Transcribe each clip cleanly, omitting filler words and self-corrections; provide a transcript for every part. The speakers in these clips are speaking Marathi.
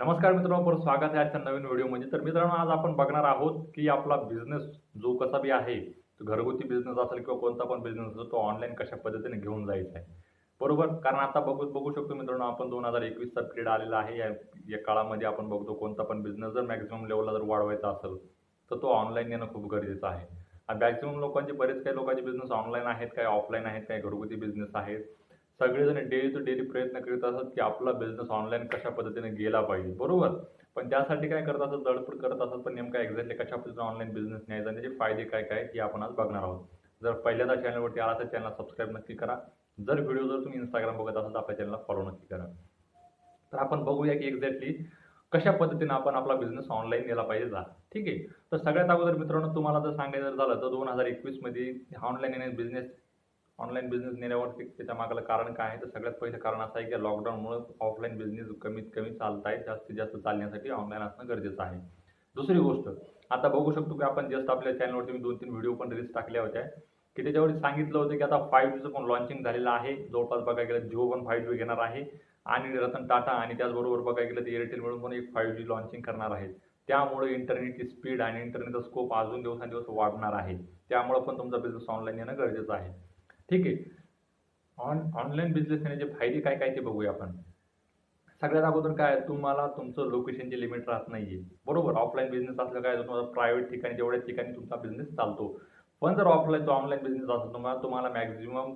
नमस्कार मित्रांनो, परत स्वागत आहे आजच्या नवीन व्हिडिओमध्ये. तर मित्रांनो, आज आपण बघणार आहोत की आपला बिझनेस जो कसा बी आहे, तो घरगुती बिझनेस असेल किंवा कोणता पण बिझनेस असो, तो ऑनलाईन कशा पद्धतीने घेऊन जायचा आहे. बरोबर? कारण आता बघू बघू शकतो मित्रांनो, आपण 2021चा पिरियड आलेला आहे. या काळामध्ये आपण बघतो कोणता पण बिझनेस जर मॅक्सिमम लेव्हलला जर वाढवायचा असेल, तर तो ऑनलाईन येणं खूप गरजेचं आहे. मॅक्सिमम लोकांचे बरेच काही लोकांचे बिझनेस ऑनलाईन आहेत, काही ऑफलाईन आहेत, काही घरगुती बिझनेस आहेत. सगळेजण डेली टू डेली प्रयत्न करीत असतात, की आपला बिझनेस ऑनलाईन कशा पद्धतीने गेला पाहिजे. बरोबर? पण त्यासाठी काय करत असतात, धडपड करत असतात, पण नेमकं एक्झॅक्टली कशा पद्धतीने ऑनलाईन बिझनेस न्यायचा आणि त्याचे फायदे काय-काय आहेत, हे आपण आज बघणार आहोत. जर पहिल्यांदा चॅनलवरती आला तर चॅनलला सबस्क्राईब नक्की करा. जर तुम्ही Instagram बघत असाल तर आपल्या चॅनलला फॉलो नक्की करा. तर आपण बघूया की एक्झॅक्टली कशा पद्धतीने आपण आपला बिझनेस ऑनलाईन नेला पाहिजे हा. ठीक आहे. तर सगळ्यात अगोदर मित्रांनो तुम्हाला जर सांगायचं झालं तर 2021 मध्ये ऑनलाईन बिझनेस नेण्यावरती त्याच्या मागलं कारण काय आहे? तर सगळ्यात पहिलं कारण असं आहे की लॉकडाऊनमुळं ऑफलाईन बिझनेस कमीत कमी चालत आहे. जास्तीत जास्त चालण्यासाठी ऑनलाईन असणं गरजेचं आहे. दुसरी गोष्ट, आता बघू शकतो की आपण जस्ट आपल्या चॅनलवरती मी 2-3 व्हिडिओ पण रील्स टाकल्या होत्या, की त्याच्यावरती सांगितलं होतं की आता 5Gचं पण लॉन्चिंग झालेलं आहे. जवळपास बघायला गेलं Jio पण 5G घेणार आहे आणि रतन टाटा आणि त्याचबरोबर बघायला गेलं तर एअरटेल मिळून पण एक 5G लॉन्चिंग करणार आहेत. त्यामुळे इंटरनेटची स्पीड आणि इंटरनेटचा स्कोप अजून दिवसेंदिवस वाढणार आहे. त्यामुळं पण तुमचा बिझनेस ऑनलाईन येणं गरजेचं आहे. ठीक आहे. ऑनलाईन बिझनेस करण्याचे फायदे काय काय ते बघूया आपण. सगळ्यात अगोदर काय आहे, तुम्हाला तुमचं लोकेशनची लिमिट राहत नाहीये. बरोबर? ऑफलाईन बिझनेस असलं काय तुम्हाला प्रायव्हेट ठिकाणी तेवढ्याच ठिकाणी तुमचा बिझनेस चालतो. पण जर ऑनलाईन बिझनेस असेल तुम्हाला मॅक्सिमम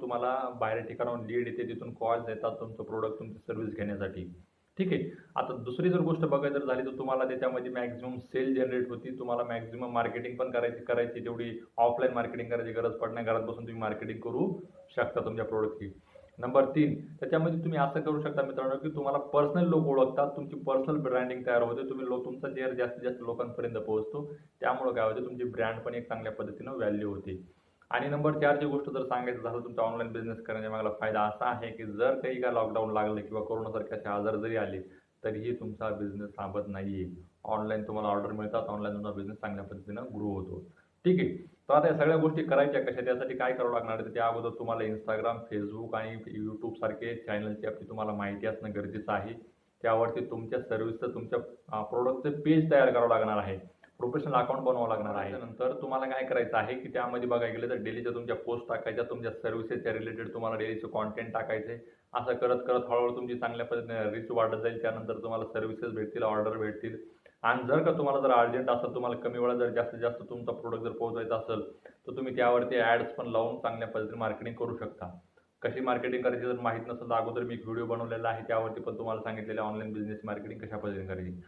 बाहेर ठिकाणाहून लीड येते, तिथून कॉल्स येतात तुमचं प्रॉडक्ट, तुमची सर्व्हिस घेण्यासाठी. ठीक आहे. आता दुसरी जर गोष्ट बघायची जर झाली तर तुम्हाला त्याच्यामध्ये मॅक्सिमम सेल जनरेट होती. तुम्हाला मॅक्सिमम मार्केटिंग पण करायची तेवढी ऑफलाईन मार्केटिंग करायची गरज पडत नाही. घरात बसून तुम्ही मार्केटिंग करू शकता तुमच्या प्रॉडक्टची. नंबर 3, त्याच्यामध्ये तुम्ही असं करू शकता मित्रांनो, की तुम्हाला पर्सनल लोक ओळखतात. तुमची पर्सनल ब्रँडिंग तयार होते. तुमचा चेहरा जास्तीत जास्त लोकांपर्यंत पोहोचतो. त्यामुळं काय होतं, तुमची ब्रँड पण एक चांगल्या पद्धतीनं व्हॅल्यू होते. आणि नंबर 4 ची गोष्ट जर सांगायचं झालं, तुमचा ऑनलाईन बिझनेस करण्याच्या मागला फायदा असा आहे, की जर काही काय लॉकडाऊन लागलं किंवा कोरोनासारखे असे आजार जरी आले, तरीही तुमचा बिझनेस थांबत नाहीये. ऑनलाईन तुम्हाला ऑर्डर मिळतात. ऑनलाईन तुमचा बिझनेस चांगल्या पद्धतीनं ग्रो होतो. ठीक आहे. तर आता या सगळ्या गोष्टी करायच्या कशा? त्यासाठी काय करावं लागणार आहे? तर त्या अगोदर तुम्हाला Instagram, Facebook आणि YouTube सारखे चॅनलची आपली तुम्हाला माहिती असणं गरजेचं आहे. त्यावरती तुमच्या सर्व्हिसचं, तुमच्या प्रॉडक्टचं पेज तयार करावं लागणार आहे. प्रोफेशनल अकाउंट बनवावं लागणार आहे. त्यानंतर तुम्हाला काय करायचं आहे, की त्यामध्ये बघायला गेलं तर डेलीच्या तुमच्या पोस्ट टाकायच्या, तुमच्या सर्व्हिसेसच्या रिलेटेड तुम्हाला डेलीचं कंटेंट टाकायचं. असं करत हळू हळूहळू चांगल्या पद्धतीने रीच वाढत जाईल. त्यानंतर तुम्हाला सर्व्हिसेस भेटतील, ऑर्डर भेटतील. आणि जर का तुम्हाला अर्जंट असेल, तुम्हाला कमी वेळात जर जास्तीत जास्त तुमचा प्रॉडक्ट जर पोहोचवायचा असेल, तर तुम्ही त्यावरती ॲड्स पण लावून चांगल्या पद्धतीने मार्केटिंग करू शकता. कशी मार्केटिंग करायची जर माहीत नसेल, तर अगोदर मी एक व्हिडिओ बनवलेला आहे. त्यावरती पण तुम्हाला सांगितलेलं आहे ऑनलाईन बिझनेस मार्केटिंग कशा पद्धतीने करायची.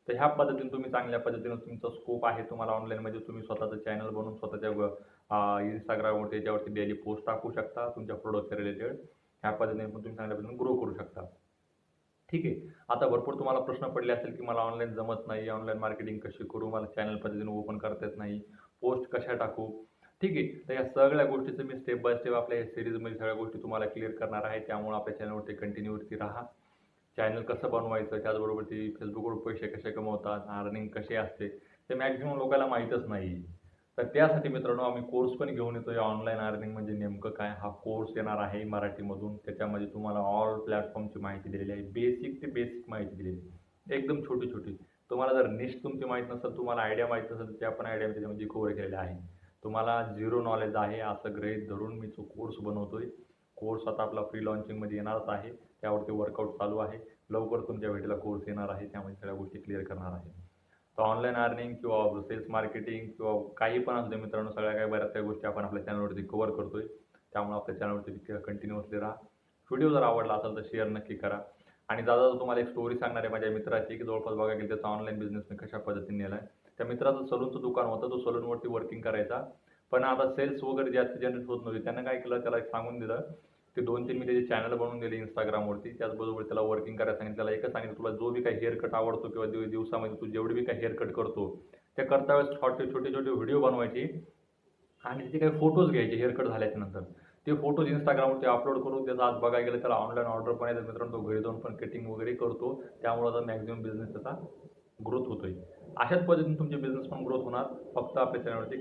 तर ह्या पद्धतीने तुम्ही चांगल्या पद्धतीने तुमचा स्कोप आहे तुम्हाला ऑनलाईनमध्ये तुम्ही स्वतःचं चॅनल बनवून स्वतःच्या Instagramवरती याच्यावरती डेली पोस्ट टाकू शकता तुमच्या प्रॉडक्टच्या रिलेटेड. ह्या पद्धतीने पण तुम्ही चांगल्या पद्धतीने ग्रो करू शकता. ठीक आहे. आता भरपूर तुम्हाला प्रश्न पडले असेल, की मला ऑनलाईन जमत नाही, ऑनलाईन मार्केटिंग कशी करू? मला चॅनल पद्धतीने ओपन करता येत नाही, पोस्ट कशा टाकू? ठीक आहे. तर या सगळ्या गोष्टीचं मी स्टेप बाय स्टेप आपल्या या सीरीजमध्ये सगळ्या गोष्टी तुम्हाला क्लिअर करणार आहे. त्यामुळे आपल्या चॅनलवरती कंटिन्यूवरती राहा. चॅनल कसं बनवायचं, त्याचबरोबर ते Facebookवर पैसे कसे कमवतात, अर्निंग कशी असते, ते मॅक्सिमम लोकांना माहीतच नाही. तर त्यासाठी मित्रांनो आम्ही कोर्स पण घेऊन येतोय ऑनलाईन अर्निंग म्हणजे नेमकं काय? हा कोर्स येणार आहे मराठीमधून. त्याच्यामध्ये तुम्हाला ऑल प्लॅटफॉर्मची माहिती दिलेली आहे. बेसिक ते बेसिक माहिती दिलेली आहे. एकदम छोटी-छोटी. तुम्हाला जर निश तुमची माहीत नसेल, तुम्हाला आयडिया माहीत नसेल, तर त्या पण आयडिया मी त्याच्यामध्ये कव्हर केलेल्या आहे. तुम्हाला झिरो नॉलेज आहे असं गृहीत धरून मी तो कोर्स बनवतोय. कोर्स आता आपला प्री लॉन्चिंगमध्ये येणारच आहे. त्यावरती वर्कआउट चालू आहे. लवकर तुमच्या भेटीला कोर्स येणार आहे. त्यामध्ये सगळ्या गोष्टी क्लिअर करणार आहे. तर ऑनलाईन अर्निंग किंवा सेल्स मार्केटिंग किंवा काही पण असू दे मित्रांनो, सगळ्या काही बऱ्याच काही गोष्टी आपण आपल्या चॅनलवरती कव्हर करतोय. त्यामुळे आपल्या चॅनलवरती कंटिन्यूअसली राहा. व्हिडिओ जर आवडला असेल तर शेअर नक्की करा. आणि दादा तुम्हाला एक स्टोरी सांगणार आहे माझ्या मित्राची, की जवळपास बघायला गेलं त्याचा ऑनलाईन बिझनेस मी कशा पद्धतीने नेला आहे. त्या मित्राचं सलूनचं दुकान होतं. तो सलूनवरती वर्किंग करायचा. पण आता सेल्स वगैरे जास्त जनरेट होत नव्हते. त्यानं काय केलं, त्याला एक सांगून दिलं, ते 2-3 मी त्याचे चॅनल बनवून दिले Instagramवरती. त्याचबरोबर त्याला वर्किंग करायला सांगितलं. त्याला एकच सांगितलं, "तुला जो बी काही हेअर कट आवडतो किंवा दिवसामध्ये तू जेवढे बी काही हेअर कट करतो, त्या करता वेळेस छोटे-छोटे व्हिडिओ बनवायचे आणि त्याचे काही फोटोज घ्यायचे हेअर कट झाल्याच्यानंतर. ते फोटोज Instagramवरती अपलोड करून त्याचा आज बघायला गेलं त्याला ऑनलाईन ऑर्डर पण येतात मित्रांनो. तो घरी जाऊन पण कटिंग वगैरे करतो. त्यामुळे आता मॅक्सिमम बिझनेस त्याचा ग्रोथ होतोय. अशाच पद्धतीने तुमचे बिझनेस पण ग्रोथ होणार फक्त आपल्या चॅनलवरती